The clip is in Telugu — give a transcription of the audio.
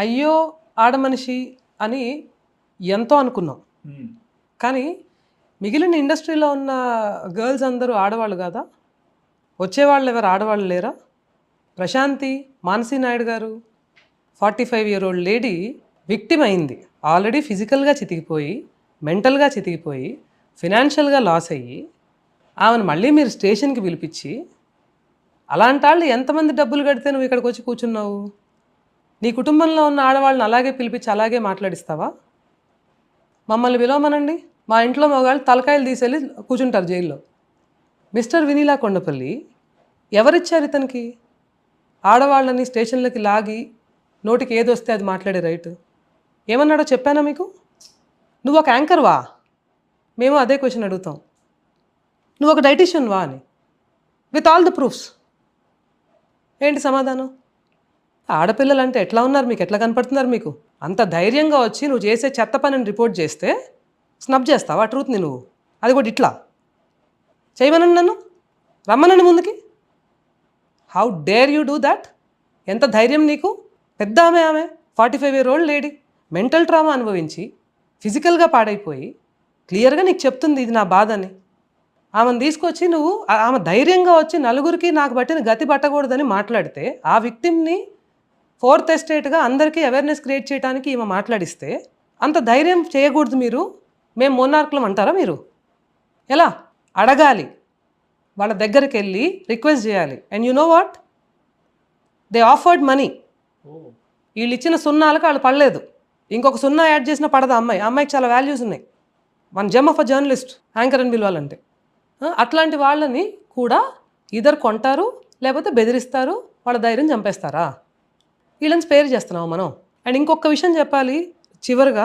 అయ్యో ఆడమనిషి అని ఎంతో అనుకున్నాం. కానీ మిగిలిన ఇండస్ట్రీలో ఉన్న గర్ల్స్ అందరూ ఆడవాళ్ళు కాదా? వచ్చేవాళ్ళు ఎవరు ఆడవాళ్ళు లేరా? ప్రశాంతి, మానసీ నాయుడు గారు 45-year-old లేడీ విక్టిమ్ అయింది. ఆల్రెడీ ఫిజికల్గా చితికిపోయి, మెంటల్గా చితికిపోయి, ఫినాన్షియల్గా లాస్ అయ్యి, ఆమెను మళ్ళీ మీరు స్టేషన్కి పిలిపించి, అలాంటి వాళ్ళు ఎంతమంది డబ్బులు కడితే నువ్వు ఇక్కడికి వచ్చి కూర్చున్నావు? నీ కుటుంబంలో ఉన్న ఆడవాళ్ళని అలాగే పిలిపించి అలాగే మాట్లాడిస్తావా? మమ్మల్ని పిలవమనండి. మా ఇంట్లో మగవాళ్ళు తలకాయలు తీసేళ్ళి కూర్చుంటారు జైల్లో. మిస్టర్ వినీలా కొండపల్లి ఎవరిచ్చారు ఇతనికి ఆడవాళ్ళని స్టేషన్లకి లాగి నోటికి ఏది వస్తే అది మాట్లాడే రైట్? ఏమన్నాడో చెప్పానా మీకు? నువ్వు ఒక యాంకర్వా? మేము అదే క్వశ్చన్ అడుగుతాం. నువ్వు ఒక డైటీషియన్వా అని, విత్ ఆల్ ద ప్రూఫ్స్. ఏంటి సమాధానం? ఆడపిల్లలు అంటే ఎట్లా ఉన్నారు మీకు? ఎట్లా కనపడుతున్నారు మీకు? అంత ధైర్యంగా వచ్చి నువ్వు చేసే చెత్త పనిని రిపోర్ట్ చేస్తే స్నబ్ చేస్తావా ట్రూత్ని నువ్వు? అది కూడా ఇట్లా చేయమనండి, నన్ను రమ్మనండి ముందుకి. How dare you do that? ఎంత ధైర్యం నీకు? పెద్ద ఆమె 45-year-old లేడీ మెంటల్ ట్రామా అనుభవించి ఫిజికల్గా పాడైపోయి క్లియర్గా నీకు చెప్తుంది ఇది నా బాధ అని. ఆమెను తీసుకొచ్చి నువ్వు ఆమె ధైర్యంగా వచ్చి నలుగురికి నాకు బట్టిన గతి పట్టకూడదని మాట్లాడితే, ఆ విక్టిమ్ని 4th ఎస్టేట్గా అందరికీ అవేర్నెస్ క్రియేట్ చేయడానికి ఈమె మాట్లాడిస్తే అంత ధైర్యం చేయకూడదు మీరు? మేము మోనార్కులం అంటారా మీరు? ఎలా అడగాలి? వాళ్ళ దగ్గరికి వెళ్ళి రిక్వెస్ట్ చేయాలి. And you know what, they offered money. వీళ్ళు ఇచ్చిన సున్నాలకు వాళ్ళు పడలేదు. ఇంకొక సున్నా యాడ్ చేసిన పడదు అమ్మాయి. అమ్మాయికి చాలా వాల్యూస్ ఉన్నాయి. One gem of a journalist, anchor అని పిలవాలంటే. అట్లాంటి వాళ్ళని కూడా ఇద్దరు కొంటారు, లేకపోతే బెదిరిస్తారు, వాళ్ళ ధైర్యం చంపేస్తారా? వీళ్ళని స్పేర్ చేస్తున్నాము మనం. అండ్ ఇంకొక విషయం చెప్పాలి చివరిగా,